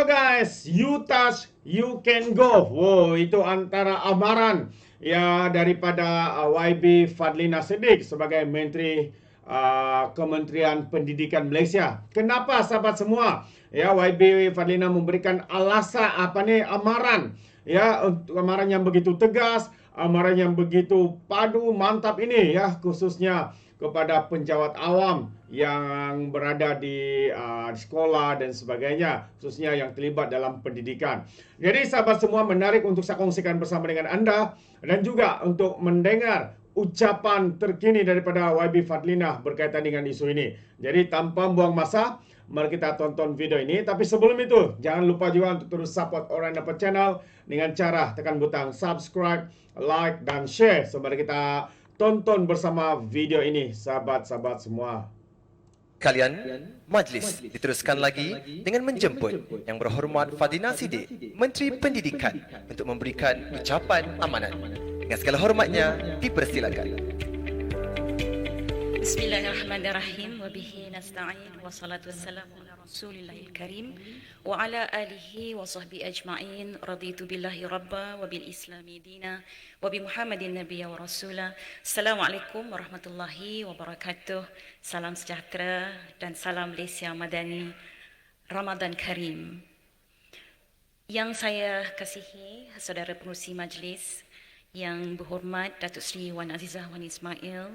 guys, you touch, you can go. Wow, itu antara amaran ya daripada YB Fadlina Siddiq sebagai Menteri Kementerian Pendidikan Malaysia. Kenapa sahabat semua? Ya, YB Fadlina memberikan alasan amaran ya, amaran yang begitu tegas, amaran yang begitu padu mantap ini ya, khususnya kepada penjawat awam yang berada di sekolah dan sebagainya, khususnya yang terlibat dalam pendidikan. Jadi sahabat semua, menarik untuk saya kongsikan bersama dengan anda dan juga untuk mendengar ucapan terkini daripada YB Fadlina berkaitan dengan isu ini. Jadi tanpa buang masa, mari kita tonton video ini. Tapi sebelum itu, jangan lupa juga untuk terus support Orang Dapat Channel dengan cara tekan butang subscribe, like, dan share. So mari kita tonton bersama video ini, sahabat-sahabat semua. Kalian, majlis diteruskan lagi dengan menjemput Yang Berhormat Fadlina Siddiq, Menteri Pendidikan, untuk memberikan ucapan amanat. Dengan segala hormatnya, dipersilakan. Bismillahirrahmanirrahim. Wabihi nasta'in. Wassalatu wassalamu ala rasulillahil karim wa ala alihi wa sahbihi ajma'in. Raditu billahi rabba wa bil islami dina wa bi muhammadin nabiyya wa rasula. Assalamualaikum warahmatullahi wabarakatuh. Salam sejahtera dan salam Malaysia Madani. Ramadan Karim. Yang saya kasihi saudara pengerusi majlis, yang berhormat Datuk Seri Wan Azizah Wan Ismail,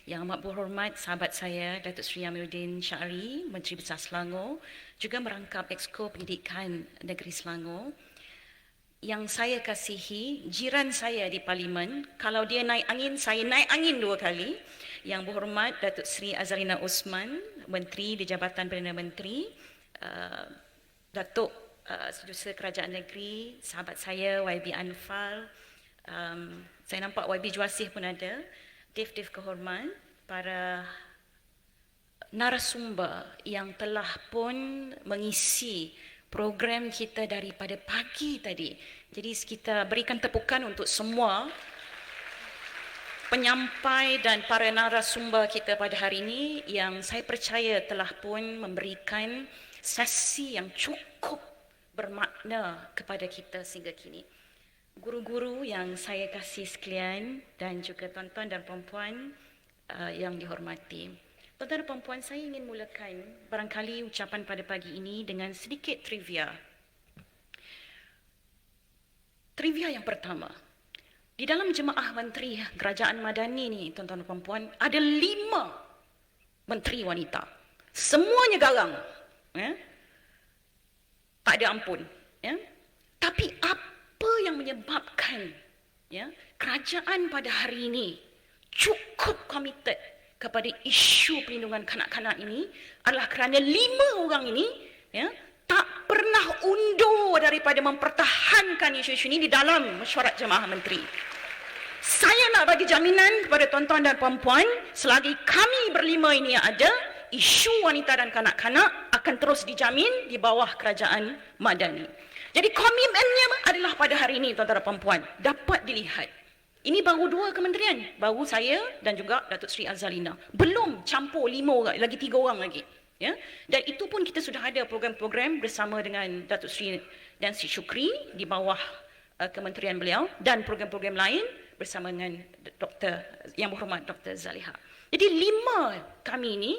yang amat berhormat sahabat saya Datuk Seri Amiruddin Syari, Menteri Besar Selangor, juga merangkap Exco Pendidikan Negeri Selangor. Yang saya kasihi jiran saya di Parlimen, kalau dia naik angin, saya naik angin 2 kali. Yang berhormat Datuk Seri Azalina Osman, Menteri di Jabatan Perdana Menteri, Datuk Setiausaha Kerajaan Negeri, sahabat saya YB Anfal, saya nampak YB Juasih pun ada, Dev kehormat, para narasumber yang telah pun mengisi program kita daripada pagi tadi. Jadi kita berikan tepukan untuk semua penyampai dan para narasumber kita pada hari ini yang saya percaya telah pun memberikan sesi yang cukup bermakna kepada kita sehingga kini. Guru-guru yang saya kasih sekalian dan juga tuan-tuan dan puan-puan yang dihormati. Tuan-tuan dan puan-puan, saya ingin mulakan barangkali ucapan pada pagi ini dengan sedikit trivia. Trivia yang pertama, di dalam jemaah menteri Kerajaan Madani ni, tuan-tuan dan puan-puan, ada 5 menteri wanita. Semuanya garang. Tak ada ampun. Tapi apa yang menyebabkan kerajaan pada hari ini cukup komited kepada isu perlindungan kanak-kanak ini adalah kerana 5 orang ini tak pernah undur daripada mempertahankan isu-isu ini di dalam mesyuarat jemaah menteri. Saya nak bagi jaminan kepada tuan-tuan dan puan-puan, selagi kami berlima ini ada, isu wanita dan kanak-kanak akan terus dijamin di bawah kerajaan Madani. Jadi komitmennya adalah pada hari ini, tuan-tuan dan puan-puan, dapat dilihat. Ini baru 2 kementerian, baru saya dan juga Datuk Seri Azalina. Belum campur 5 orang, lagi 3 orang lagi. Dan itu pun kita sudah ada program-program bersama dengan Datuk Seri dan Sri Syukri di bawah kementerian beliau, dan program-program lain bersama dengan Dr. Yang Berhormat Dr. Zaliha. Jadi 5 kami ini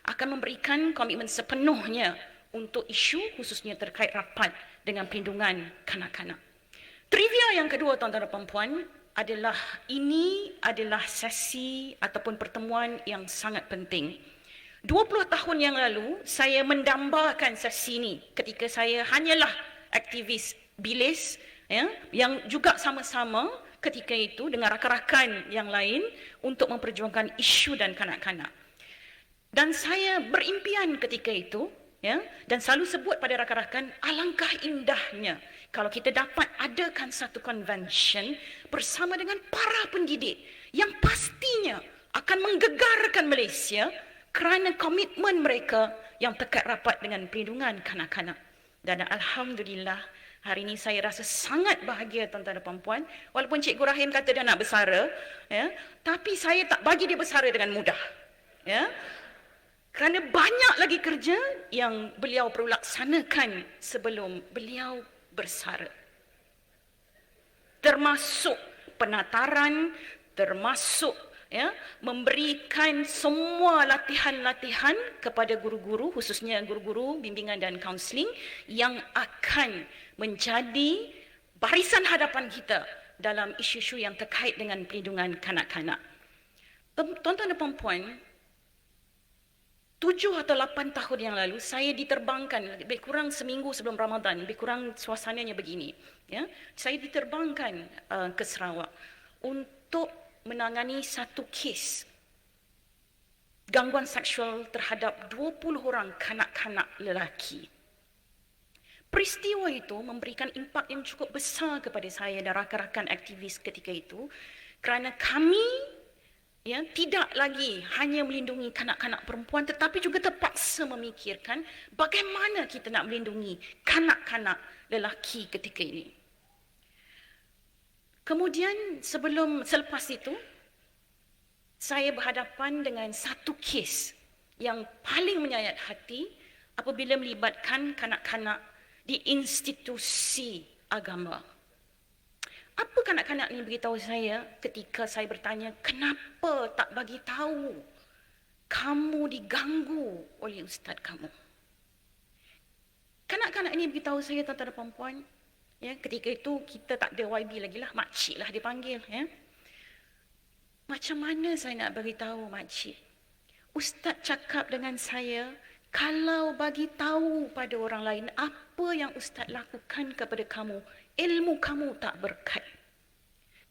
akan memberikan komitmen sepenuhnya untuk isu khususnya terkait rapat dengan perlindungan kanak-kanak. Trivia yang kedua, tuan-tuan dan puan-puan, adalah ini adalah sesi ataupun pertemuan yang sangat penting. 20 tahun yang lalu, saya mendambakan sesi ini ketika saya hanyalah aktivis bilis yang juga sama-sama ketika itu dengan rakan-rakan yang lain untuk memperjuangkan isu dan kanak-kanak. Dan saya berimpian ketika itu, dan selalu sebut pada rakan-rakan, alangkah indahnya kalau kita dapat adakan satu convention bersama dengan para pendidik yang pastinya akan menggegarkan Malaysia kerana komitmen mereka yang tekad rapat dengan perlindungan kanak-kanak. Dan alhamdulillah, hari ini saya rasa sangat bahagia, tuan-tuan dan puan-puan. Walaupun Cikgu Rahim kata dia nak bersara, tapi saya tak bagi dia bersara dengan mudah. Kerana banyak lagi kerja yang beliau perlu laksanakan sebelum beliau bersara. Termasuk penataran, termasuk memberikan semua latihan-latihan kepada guru-guru, khususnya guru-guru bimbingan dan kaunseling yang akan menjadi barisan hadapan kita dalam isu-isu yang terkait dengan perlindungan kanak-kanak. Tuan-tuan dan puan-puan, 7 atau 8 tahun yang lalu saya diterbangkan, lebih kurang seminggu sebelum Ramadan, lebih kurang suasananya begini. Saya diterbangkan ke Sarawak untuk menangani satu kes gangguan seksual terhadap 20 orang kanak-kanak lelaki. Peristiwa itu memberikan impak yang cukup besar kepada saya dan rakan-rakan aktivis ketika itu, kerana kami tidak lagi hanya melindungi kanak-kanak perempuan tetapi juga terpaksa memikirkan bagaimana kita nak melindungi kanak-kanak lelaki ketika ini. Kemudian selepas itu, saya berhadapan dengan satu kes yang paling menyayat hati apabila melibatkan kanak-kanak di institusi agama. Apa kanak-kanak ni beritahu saya ketika saya bertanya, kenapa tak bagi tahu kamu diganggu oleh ustaz kamu? Kanak-kanak ini beritahu saya, tuan-tuan dan puan-puan, ketika itu kita tak ada YB lagi lah, makcik lah dipanggil. Macam mana saya nak beritahu makcik? Ustaz cakap dengan saya, kalau bagi tahu pada orang lain apa yang ustaz lakukan kepada kamu, ilmu kamu tak berkat.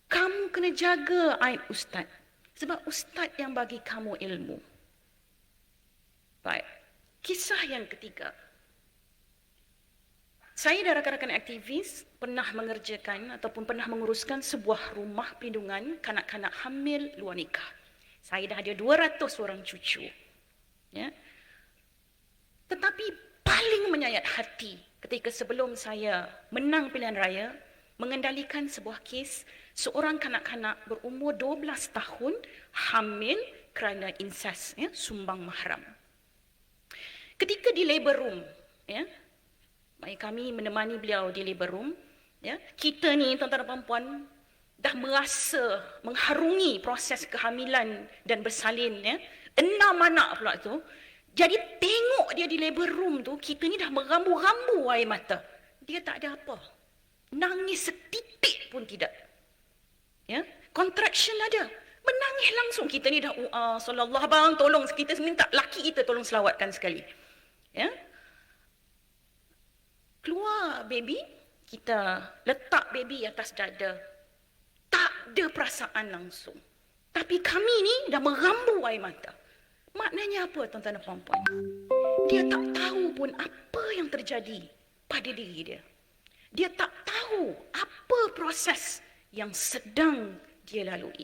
Kamu kena jaga aib ustaz. Sebab ustaz yang bagi kamu ilmu. Baik. Kisah yang ketiga. Saya dan rakan-rakan aktivis pernah mengerjakan ataupun pernah menguruskan sebuah rumah perlindungan kanak-kanak hamil luar nikah. Saya dah ada 200 orang cucu. Tetapi paling menyayat hati ketika sebelum saya menang pilihan raya, mengendalikan sebuah kes seorang kanak-kanak berumur 12 tahun hamil kerana insest, sumbang mahram. Ketika di labor room, kami menemani beliau di labor room, kita ni tuan-tuan dan puan-puan dah merasa mengharungi proses kehamilan dan bersalin, 6 anak pula tu. Jadi tengok dia di labor room tu, kita ni dah merambu-rambu air mata. Dia tak ada apa. Nangis setitik pun tidak. Contraction ada. Menangis langsung. Kita ni dah, sallallahu abang, tolong. Kita minta laki kita tolong selawatkan sekali. Keluar baby, kita letak baby atas dada. Tak ada perasaan langsung. Tapi kami ni dah merambu air mata. Maknanya apa, tuan-tuan dan puan-puan? Dia tak tahu pun apa yang terjadi pada diri dia. Dia tak tahu apa proses yang sedang dia lalui.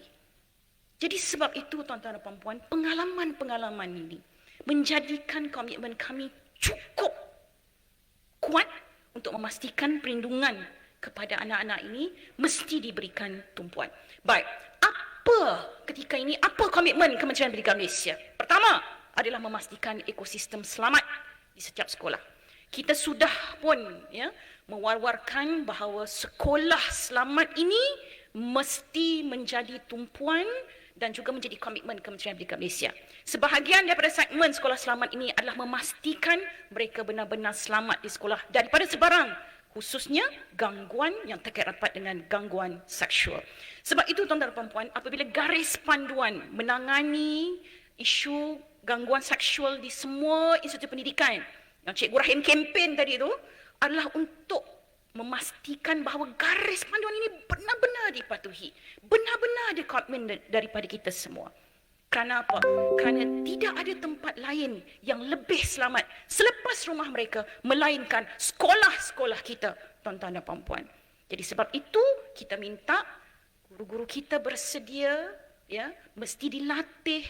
Jadi sebab itu, tuan-tuan dan puan-puan, pengalaman-pengalaman ini menjadikan komitmen kami cukup kuat untuk memastikan perlindungan kepada anak-anak ini mesti diberikan tumpuan. Baik, ketika ini, apa komitmen Kementerian Pendidikan Malaysia? Pertama adalah memastikan ekosistem selamat di setiap sekolah. Kita sudah pun mewar-warkan bahawa sekolah selamat ini mesti menjadi tumpuan dan juga menjadi komitmen Kementerian Pendidikan Malaysia. Sebahagian daripada segmen sekolah selamat ini adalah memastikan mereka benar-benar selamat di sekolah daripada sebarang, khususnya gangguan yang terkait rapat dengan gangguan seksual. Sebab itu, tuan-tuan dan puan-puan, apabila garis panduan menangani isu gangguan seksual di semua institusi pendidikan yang Cikgu Rahim kempen tadi itu adalah untuk memastikan bahawa garis panduan ini benar-benar dipatuhi, benar-benar ada komitmen daripada kita semua. Kerana apa? Kerana tidak ada tempat lain yang lebih selamat selepas rumah mereka melainkan sekolah-sekolah kita, tuan-tuan dan puan-puan. Jadi sebab itu kita minta guru-guru kita bersedia, mesti dilatih,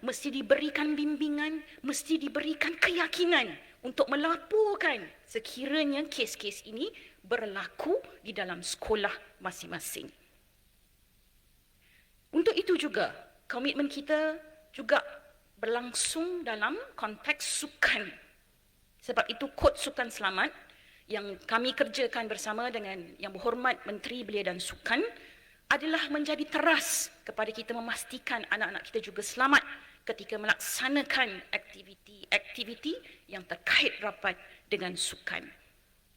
mesti diberikan bimbingan, mesti diberikan keyakinan untuk melaporkan sekiranya kes-kes ini berlaku di dalam sekolah masing-masing. Untuk itu juga komitmen kita juga berlangsung dalam konteks sukan. Sebab itu kod sukan selamat yang kami kerjakan bersama dengan Yang Berhormat Menteri Belia dan Sukan adalah menjadi teras kepada kita memastikan anak-anak kita juga selamat ketika melaksanakan aktiviti-aktiviti yang terkait rapat dengan sukan.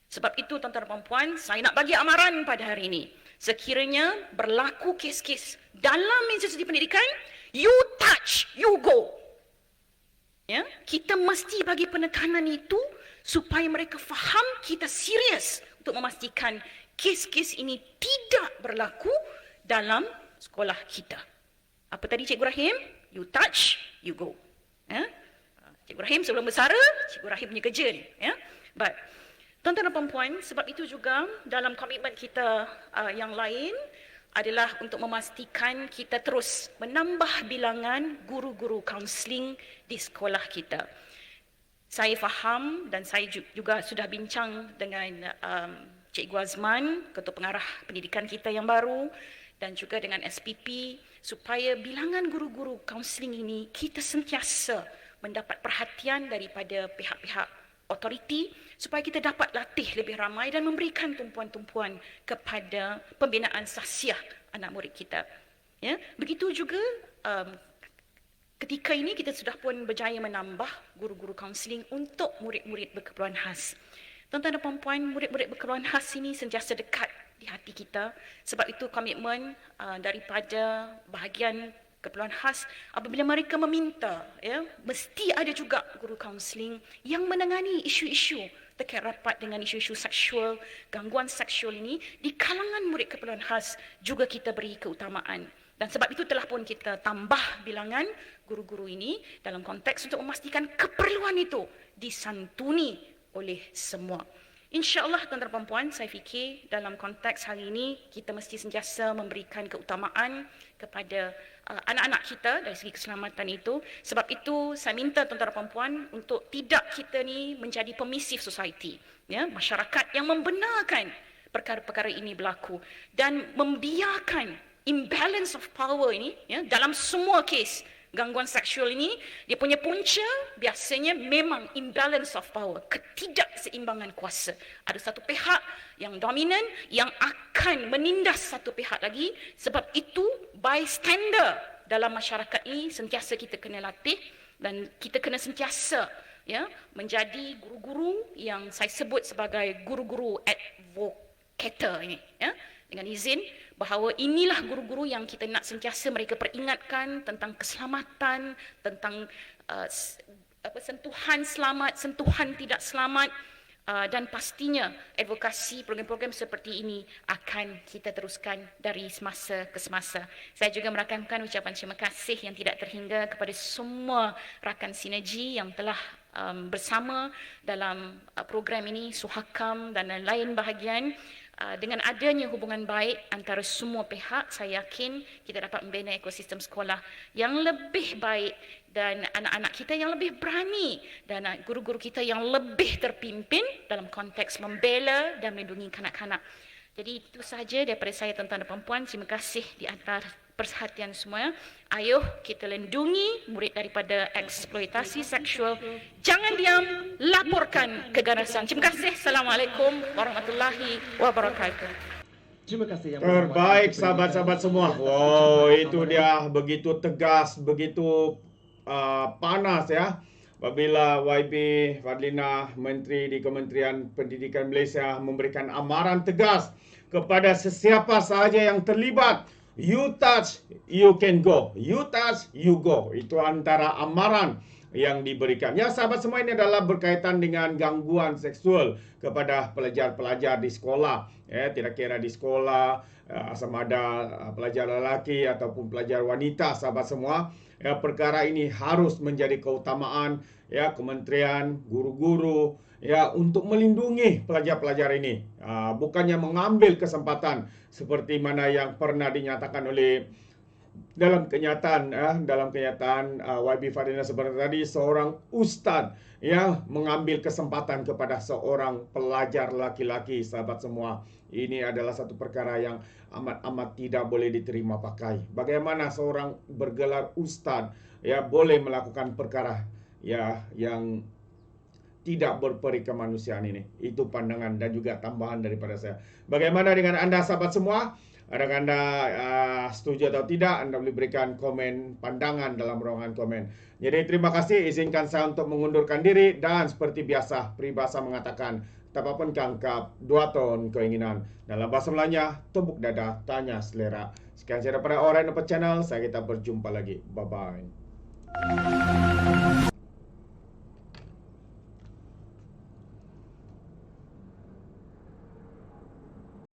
Sebab itu tuan-tuan dan puan, saya nak bagi amaran pada hari ini. Sekiranya berlaku kes-kes dalam institusi pendidikan, you touch, you go. Ya, kita mesti bagi penekanan itu supaya mereka faham kita serius untuk memastikan kes-kes ini tidak berlaku dalam sekolah kita. Apa tadi Cikgu Rahim? You touch, you go. Ya? Cikgu Rahim sebelum bersara, Cikgu Rahim punya kerja ni. Ya? But, tuan-tuan dan puan-puan, sebab itu juga dalam komitmen kita yang lain adalah untuk memastikan kita terus menambah bilangan guru-guru kaunseling di sekolah kita. Saya faham dan saya juga sudah bincang dengan Cikgu Azman, Ketua Pengarah Pendidikan kita yang baru, dan juga dengan SPP, supaya bilangan guru-guru kaunseling ini kita sentiasa mendapat perhatian daripada pihak-pihak otoriti supaya kita dapat latih lebih ramai dan memberikan tumpuan-tumpuan kepada pembinaan sahsiah anak murid kita. Ya, begitu juga ketika ini kita sudah pun berjaya menambah guru-guru kaunseling untuk murid-murid berkeperluan khas. Tuan-tuan dan puan-puan, murid-murid berkeperluan khas ini sentiasa dekat di hati kita. Sebab itu komitmen daripada bahagian keperluan khas, apabila mereka meminta, ya, mesti ada juga guru kaunseling yang menangani isu-isu terkait rapat dengan isu-isu seksual, gangguan seksual ini di kalangan murid keperluan khas juga kita beri keutamaan. Dan sebab itu telah pun kita tambah bilangan guru-guru ini dalam konteks untuk memastikan keperluan itu disantuni oleh semua. InsyaAllah tuan-tuan dan puan, saya fikir dalam konteks hari ini kita mesti sentiasa memberikan keutamaan kepada anak-anak kita dari segi keselamatan itu. Sebab itu saya minta tuan-tuan dan puan untuk tidak kita ni menjadi permissive society, ya, masyarakat yang membenarkan perkara-perkara ini berlaku dan membiarkan imbalance of power ini, ya, dalam semua kes gangguan seksual ini, dia punya punca biasanya memang imbalance of power, ketidakseimbangan kuasa. Ada satu pihak yang dominan yang akan menindas satu pihak lagi. Sebab itu bystander dalam masyarakat ini sentiasa kita kena latih dan kita kena sentiasa, ya, menjadi guru-guru yang saya sebut sebagai guru-guru advocator ini, ya, dengan izin bahawa inilah guru-guru yang kita nak sentiasa mereka peringatkan tentang keselamatan, tentang sentuhan selamat, sentuhan tidak selamat, dan pastinya advokasi program-program seperti ini akan kita teruskan dari semasa ke semasa. Saya juga merakamkan ucapan terima kasih yang tidak terhingga kepada semua rakan sinergi yang telah bersama dalam program ini, Suhakam dan lain bahagian. Dengan adanya hubungan baik antara semua pihak, saya yakin kita dapat membina ekosistem sekolah yang lebih baik dan anak-anak kita yang lebih berani dan guru-guru kita yang lebih terpimpin dalam konteks membela dan melindungi kanak-kanak. Jadi itu sahaja daripada saya, tuan-tuan dan puan-puan. Terima kasih di atas perhatian semua. Ayuh kita lindungi murid daripada eksploitasi seksual. Jangan diam, laporkan keganasan. Terima kasih. Assalamualaikum warahmatullahi wabarakatuh. Terima kasih yang terbaik sahabat-sahabat semua. Wow, itu dia begitu tegas, begitu panas, ya. Apabila YB Fadlina, Menteri di Kementerian Pendidikan Malaysia, memberikan amaran tegas kepada sesiapa sahaja yang terlibat. You touch, you can go. You touch, you go. Itu antara amaran yang diberikan. Ya, sahabat semua, ini adalah berkaitan dengan gangguan seksual kepada pelajar-pelajar di sekolah. Ya, tidak kira di sekolah, sama ada pelajar lelaki ataupun pelajar wanita, sahabat semua. Ya, perkara ini harus menjadi keutamaan, ya, kementerian, guru-guru, ya, untuk melindungi pelajar-pelajar ini. Bukannya mengambil kesempatan seperti mana yang pernah dinyatakan oleh dalam kenyataan YB Fadlina seperti tadi, seorang ustaz yang mengambil kesempatan kepada seorang pelajar laki-laki. Sahabat semua, ini adalah satu perkara yang amat tidak boleh diterima pakai. Bagaimana seorang bergelar ustaz boleh melakukan perkara yang tidak berperi kemanusiaan ini. Itu pandangan dan juga tambahan daripada saya. Bagaimana dengan anda sahabat semua? Adakah anda setuju atau tidak? Anda boleh berikan komen pandangan dalam ruangan komen. Jadi terima kasih, izinkan saya untuk mengundurkan diri. Dan seperti biasa, peribahasa mengatakan, tapapun kangkap, 2 ton keinginan. Dalam bahasa Melayunya, tumbuk dada, tanya selera. Sekian saya daripada Orang Dapat Channel. Kita berjumpa lagi. Bye-bye.